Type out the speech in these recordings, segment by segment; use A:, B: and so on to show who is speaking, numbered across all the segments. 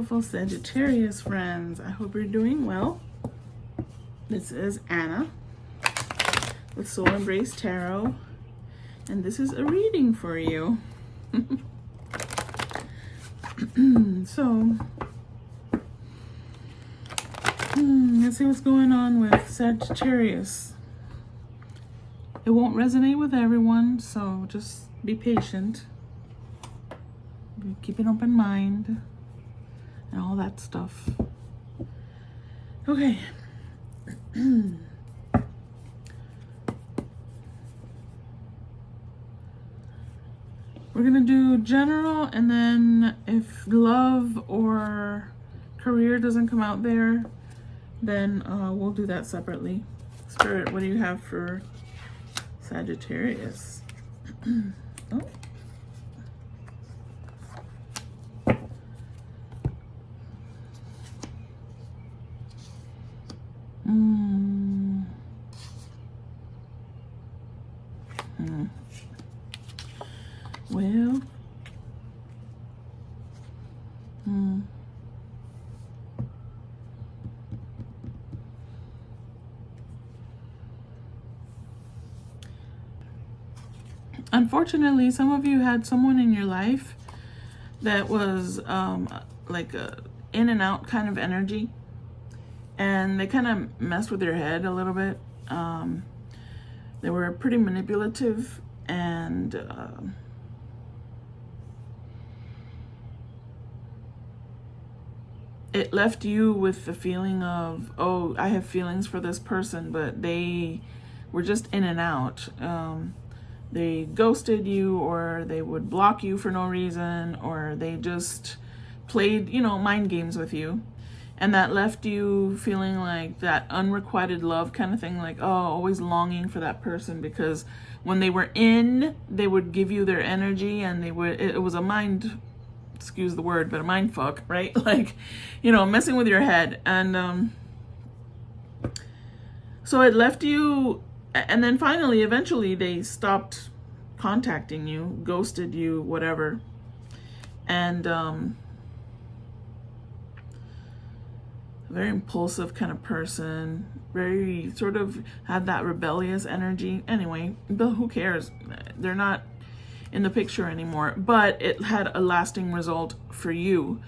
A: beautiful Sagittarius friends. I hope you're doing well. This is Anna with Soul Embrace Tarot, and this is a reading for you. So, let's see what's going on with Sagittarius. It won't resonate with everyone, so just be patient. Keep an open mind and all that stuff. Okay. We're gonna do general, and then if love or career doesn't come out there, then we'll do that separately. Spirit, what do you have for Sagittarius? Oh. Well, unfortunately, some of you had someone in your life that was like a in and out kind of energy, and they kind of messed with your head a little bit. They were pretty manipulative, and it left you with the feeling of, oh, I have feelings for this person, but they were just in and out. They ghosted you, or they would block you for no reason, or they just played, mind games with you. And that left you feeling like that unrequited love kind of thing, like, oh, always longing for that person, because when they were in, they would give you their energy, and it was a mind, excuse the word, but a mind fuck, right? Like, messing with your head. And so it left you, and then finally, eventually, they stopped contacting you, ghosted you, whatever. And very impulsive kind of person, very sort of had that rebellious energy. Anyway, but who cares? They're not in the picture anymore, but it had a lasting result for you.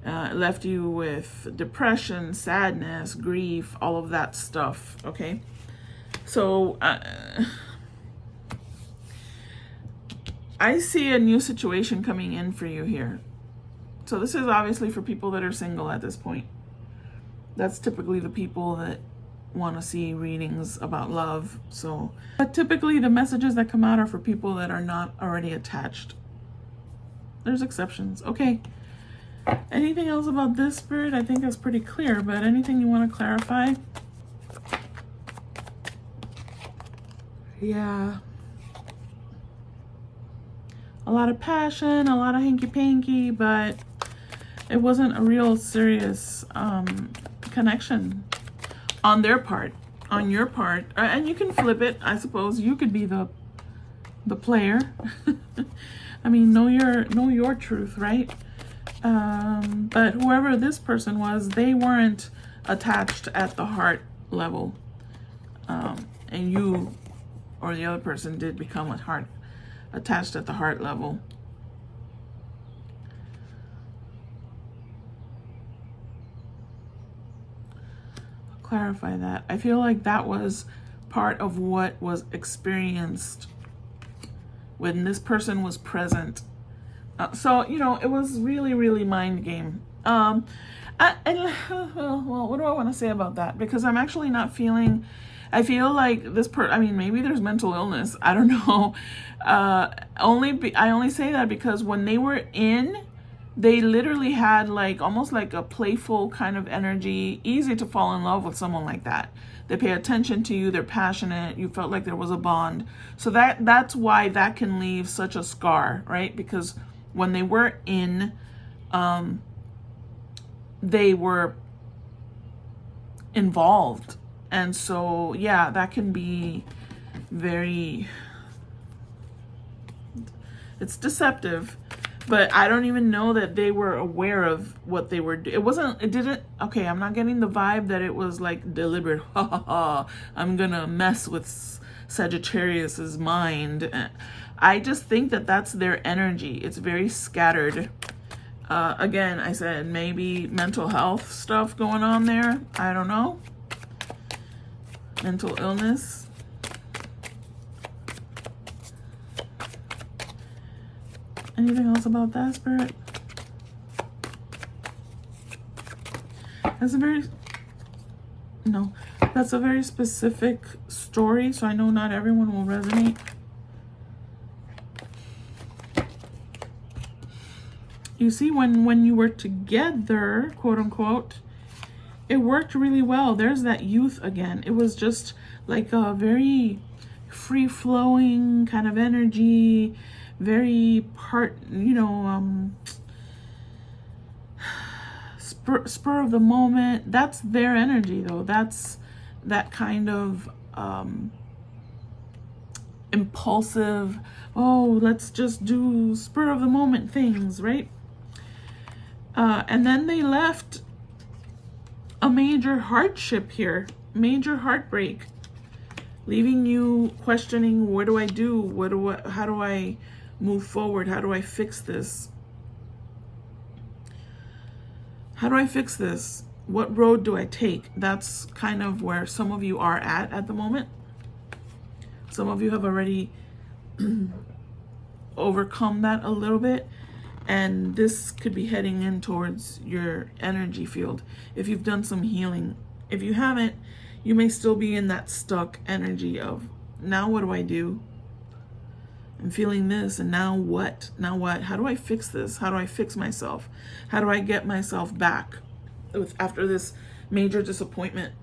A: It left you with depression, sadness, grief, all of that stuff, okay? So I see a new situation coming in for you here. So this is obviously for people that are single at this point. That's typically the people that want to see readings about love. So, but typically the messages that come out are for people that are not already attached. There's exceptions. Okay. Anything else about this, Spirit? I think that's pretty clear, but anything you want to clarify? Yeah. A lot of passion, a lot of hanky-panky, but it wasn't a real serious connection on their part, on your part. And you can flip it, I suppose. You could be the player. I mean, know your truth, right? But whoever this person was, they weren't attached at the heart level. And you or the other person did become attached at the heart level. Clarify that. I feel like that was part of what was experienced when this person was present. So, it was really, really mind game. Well, what do I want to say about that? Because I'm actually not feeling, I feel like maybe there's mental illness. I don't know. I only say that because when they were in, they literally had almost like a playful kind of energy, easy to fall in love with someone like that. They pay attention to you, they're passionate, you felt like there was a bond. So that's why that can leave such a scar, right? Because when they were in, they were involved. And so, yeah, that can be very, it's deceptive. But I don't even know that they were aware of what they were doing. It didn't, okay, I'm not getting the vibe that it was like deliberate, ha ha ha, I'm gonna mess with Sagittarius's mind. I just think that that's their energy. It's very scattered. Again, I said maybe mental health stuff going on there. I don't know. Mental illness. Anything else about that, Spirit? That's a very, no, that's a very specific story, so I know not everyone will resonate. You see, when you were together, quote unquote, it worked really well. There's that youth again. It was just like a very free-flowing kind of energy, very spur of the moment. That's their energy, though. That's that kind of impulsive, oh, let's just do spur of the moment things, right? And then they left a major hardship here, major heartbreak, leaving you questioning, what do I do? How do I move forward? How do I fix this? How do I fix this? What road do I take? That's kind of where some of you are at the moment. Some of you have already overcome that a little bit, and this could be heading in towards your energy field if you've done some healing. If you haven't, you may still be in that stuck energy of, now what do I do? I'm feeling this, and now what? Now what? How do I fix this? How do I fix myself? How do I get myself back after this major disappointment?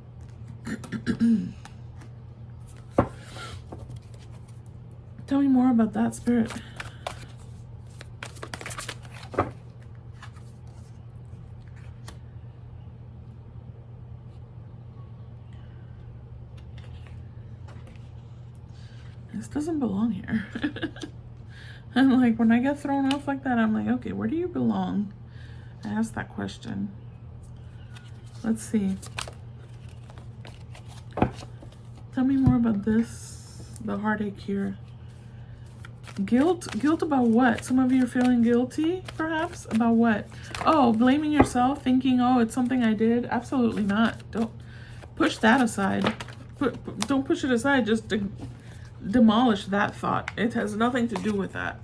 A: Tell me more about that, Spirit. This doesn't belong here. I'm like, when I get thrown off like that, I'm like, okay, where do you belong? I asked that question. Let's see. Tell me more about this, the heartache here. Guilt about what? Some of you are feeling guilty, perhaps? About what? Oh, blaming yourself, thinking, oh, it's something I did. Absolutely not. Don't push that aside. Don't push it aside. Just demolish that thought. It has nothing to do with that.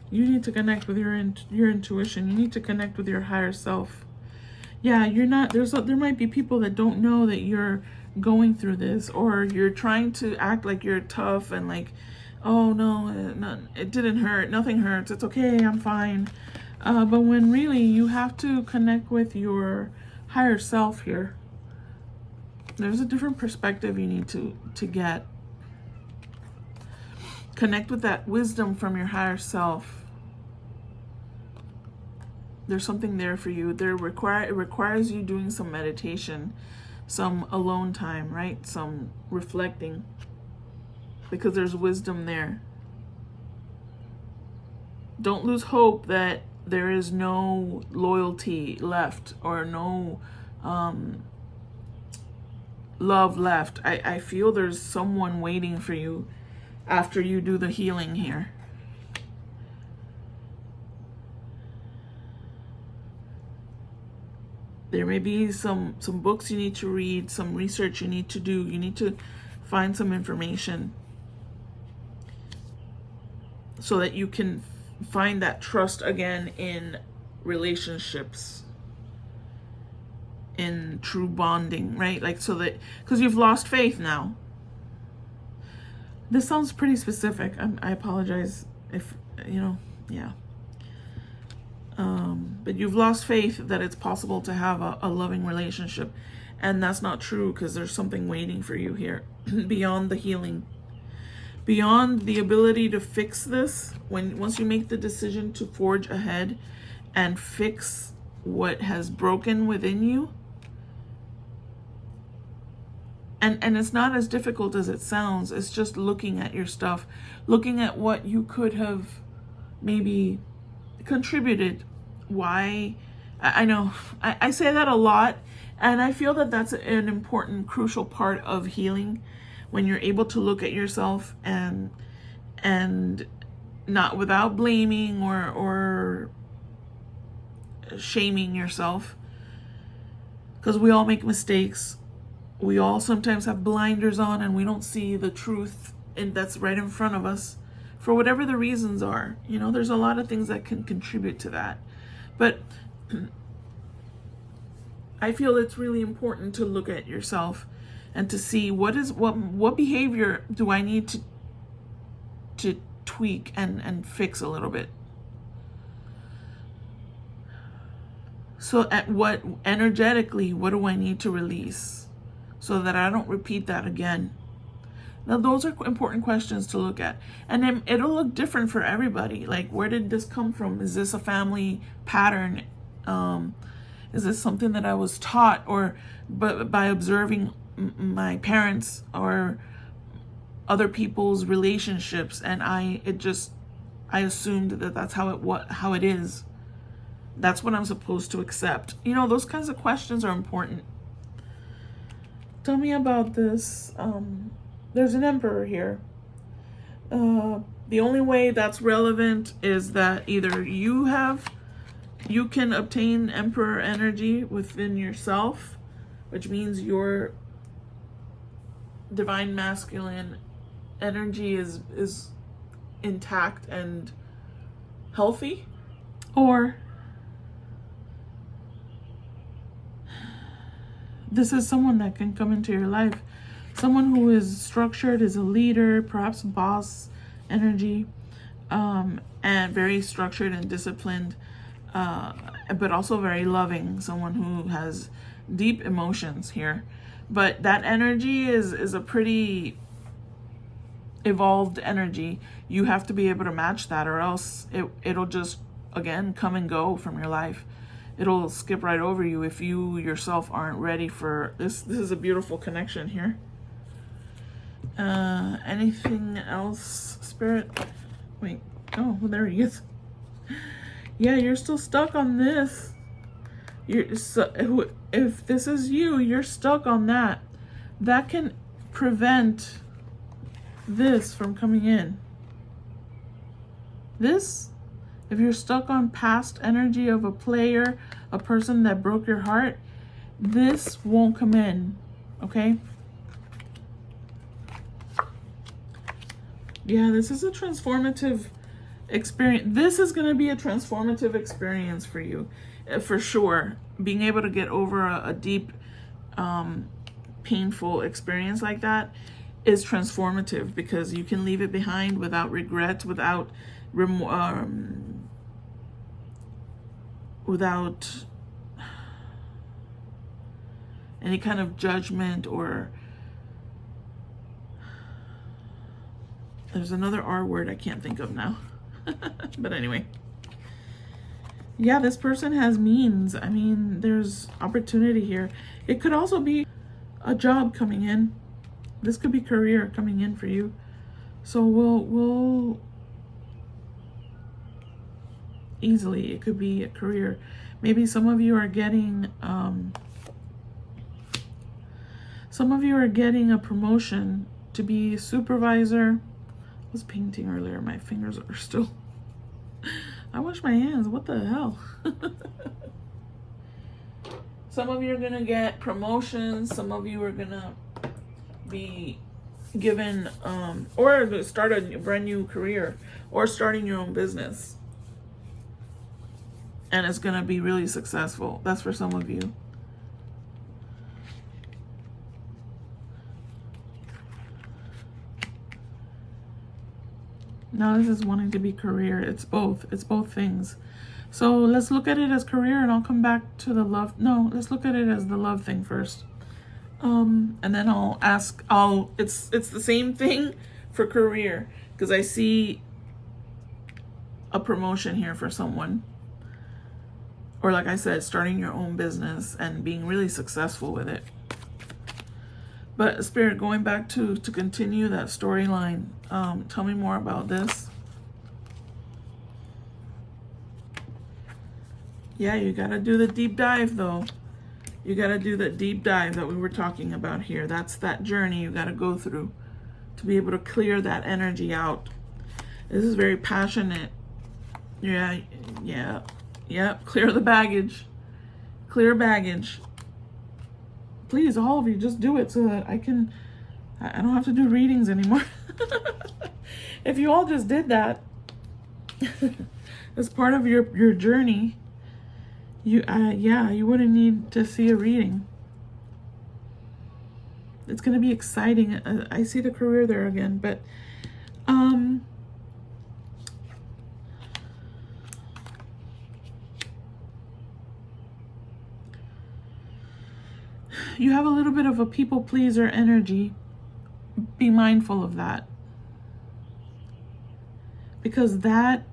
A: You need to connect with your intuition. You need to connect with your higher self. Yeah, you're not, there might be people that don't know that you're going through this, or you're trying to act like you're tough and like, oh no, it didn't hurt, nothing hurts, it's okay, I'm fine. But when really you have to connect with your higher self here. There's a different perspective you need to get. Connect with that wisdom from your higher self. There's something there for you. It requires you doing some meditation, some alone time, right? Some reflecting, because there's wisdom there. Don't lose hope that there is no loyalty left, or no love left. I feel there's someone waiting for you after you do the healing here. There may be some books you need to read, some research you need to do. You need to find some information so that you can find that trust again in relationships, in true bonding, right? Like, so that, because you've lost faith now. This sounds pretty specific. I apologize if, yeah. But you've lost faith that it's possible to have a loving relationship. And that's not true, because there's something waiting for you here beyond the healing. Beyond the ability to fix this, once you make the decision to forge ahead and fix what has broken within you, and it's not as difficult as it sounds. It's just looking at your stuff, looking at what you could have maybe contributed why. I know I say that a lot, and I feel that that's an important, crucial part of healing, when you're able to look at yourself and not without blaming or shaming yourself, because we all make mistakes. We all sometimes have blinders on and we don't see the truth and that's right in front of us for whatever the reasons are. You know, there's a lot of things that can contribute to that. But I feel it's really important to look at yourself and to see what behavior do I need to tweak and fix a little bit. So at what energetically, what do I need to release so that I don't repeat that again? Now, those are important questions to look at. And then it'll look different for everybody. Like, where did this come from? Is this a family pattern? Is this something that I was taught, or by observing my parents or other people's relationships, and I assumed that that's how it is. That's what I'm supposed to accept. You know, those kinds of questions are important. Tell me about this. There's an emperor here. The only way that's relevant is that either you can obtain emperor energy within yourself, which means your divine masculine energy is intact and healthy, or this is someone that can come into your life. Someone who is structured, is a leader, perhaps boss energy, and very structured and disciplined, but also very loving. Someone who has deep emotions here. But that energy is a pretty evolved energy. You have to be able to match that, or else it'll just, again, come and go from your life. It'll skip right over you if you yourself aren't ready for this. This is a beautiful connection here. Anything else, Spirit? Wait, oh, well, there he is. Yeah, you're still stuck on this. If this is you, you're stuck on that. That can prevent this from coming in. This, if you're stuck on past energy of a player, a person that broke your heart, this won't come in, okay? Yeah, this is a transformative experience. This is going to be a transformative experience for you, for sure. Being able to get over a deep, painful experience like that is transformative, because you can leave it behind without regret, without any kind of judgment, or there's another R word I can't think of now. But anyway. Yeah, this person has means. I mean, there's opportunity here. It could also be a job coming in. This could be career coming in for you. So we'll easily, it could be a career. Maybe some of you are getting a promotion to be a supervisor. I was painting earlier. My fingers are still... I wash my hands. What the hell? Some of you are going to get promotions. Some of you are going to be given, or start a brand new career, or starting your own business. And it's going to be really successful. That's for some of you. Now this is wanting to be career. It's both. It's both things. So let's look at it as career, and I'll come back to the love. No, let's look at it as the love thing first. And then I'll ask, it's the same thing for career, because I see a promotion here for someone. Or like I said, starting your own business and being really successful with it. But Spirit, going back to continue that storyline, tell me more about this. Yeah, you got to do the deep dive though. You got to do the deep dive that we were talking about here. That's that journey you got to go through to be able to clear that energy out. This is very passionate. Yeah, yeah, yeah. Clear the baggage. Clear baggage. Please, all of you, just do it so that I don't have to do readings anymore. If you all just did that as part of your journey, you wouldn't need to see a reading. It's going to be exciting. I see the career there again, but you have a little bit of a people pleaser energy. Be mindful of that, because that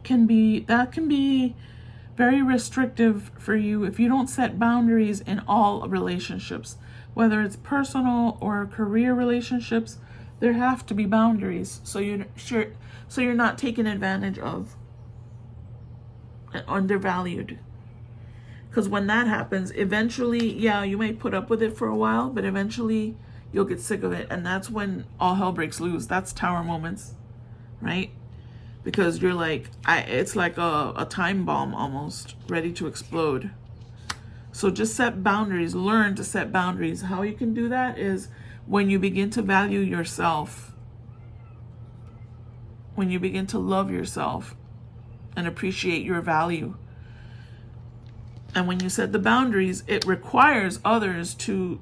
A: can be very restrictive for you if you don't set boundaries in all relationships, whether it's personal or career relationships. There have to be boundaries so you're not taken advantage of and undervalued. Because when that happens, eventually, yeah, you may put up with it for a while, but eventually you'll get sick of it. And that's when all hell breaks loose. That's tower moments, right? Because you're like, it's like a time bomb almost, ready to explode. So just set boundaries. Learn to set boundaries. How you can do that is when you begin to value yourself. When you begin to love yourself and appreciate your value. And when you set the boundaries, it requires others to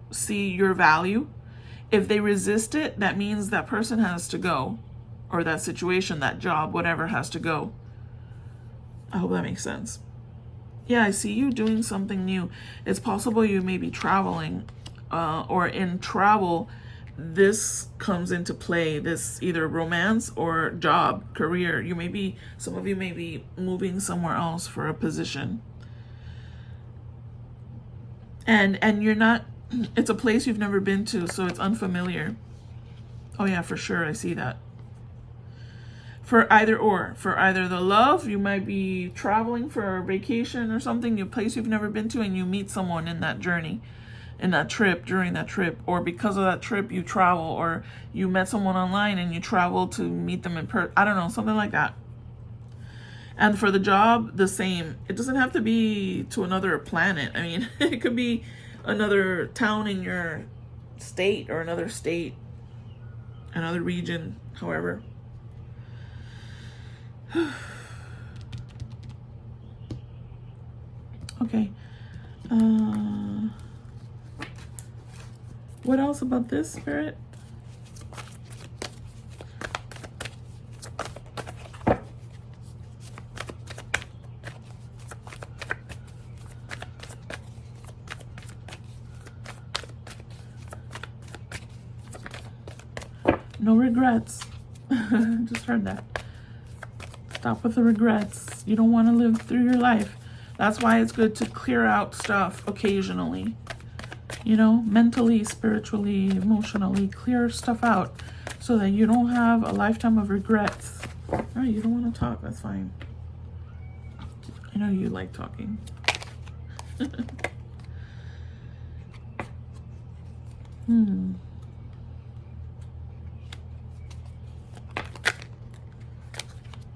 A: see your value. If they resist it, that means that person has to go. Or that situation, that job, whatever has to go. I hope that makes sense. Yeah, I see you doing something new. It's possible you may be traveling. Or in travel, this comes into play. This either romance or job, career. Some of you may be moving somewhere else for a position. And you're not, it's a place you've never been to, so it's unfamiliar. Oh yeah, for sure, I see that. For either the love, you might be traveling for a vacation or something, a place you've never been to, and you meet someone in that journey, in that trip, during that trip, or because of that trip you travel, or you met someone online and you travel to meet them in person. I don't know, something like that. And for the job, the same. It doesn't have to be to another planet. I mean, it could be another town in your state or another state, another region, however. Okay. What else about this, Spirit? No regrets. Just heard that. Stop with the regrets. You don't want to live through your life. That's why it's good to clear out stuff occasionally. You know, mentally, spiritually, emotionally, clear stuff out so that you don't have a lifetime of regrets. Oh, you don't want to talk. That's fine. I know you like talking.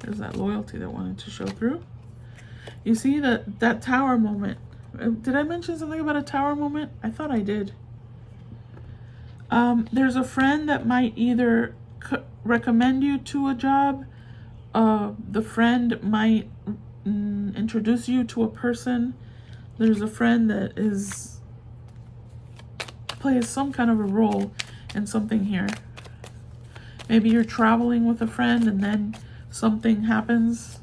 A: There's that loyalty that wanted to show through. You see that tower moment. Did I mention something about a tower moment? I thought I did. There's a friend that might either recommend you to a job. The friend might introduce you to a person. There's a friend that plays some kind of a role in something here. Maybe you're traveling with a friend and then something happens.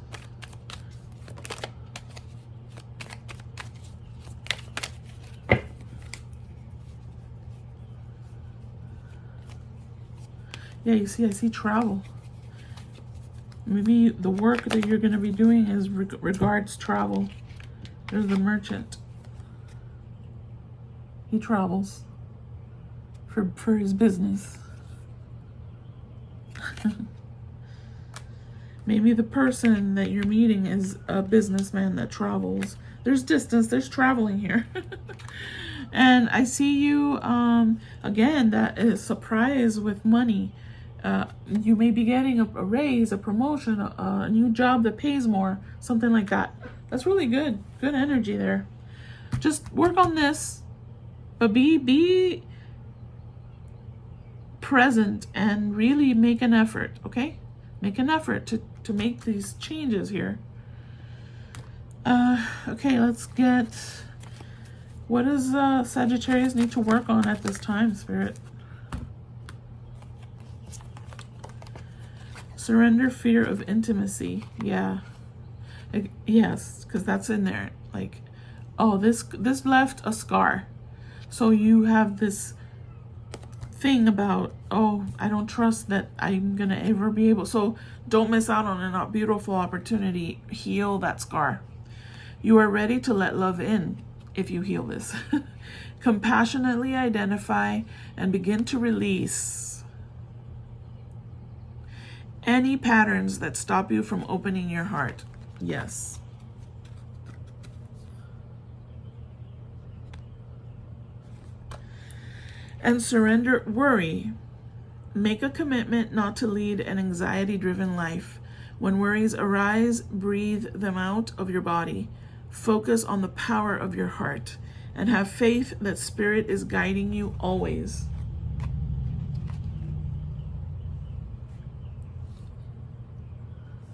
A: Yeah, you see, I see travel. Maybe the work that you're going to be doing is regards travel. There's the merchant. He travels for his business. Maybe the person that you're meeting is a businessman that travels. There's distance, there's traveling here. And I see you, again, that is surprise with money. You may be getting a raise, a promotion, a new job that pays more, something like that. That's really good. Good energy there. Just work on this, but be present and really make an effort, okay? Make an effort to make these changes here. Okay, let's get, what does Sagittarius need to work on at this time, Spirit? Surrender fear of intimacy. Yeah. Yes, because that's in there. Like, oh, this left a scar. So you have this thing about, oh, I don't trust that I'm gonna ever be able. So don't miss out on a beautiful opportunity. Heal that scar. You are ready to let love in if you heal this. Compassionately identify and begin to release any patterns that stop you from opening your heart. Yes. And surrender worry. Make a commitment not to lead an anxiety-driven life. When worries arise, breathe them out of your body. Focus on the power of your heart and have faith that Spirit is guiding you always.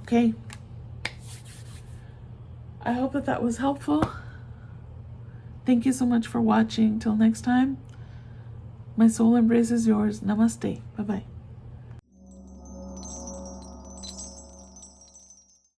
A: Okay. I hope that was helpful. Thank you so much for watching. Till next time, my soul embraces yours. Namaste. Bye-bye.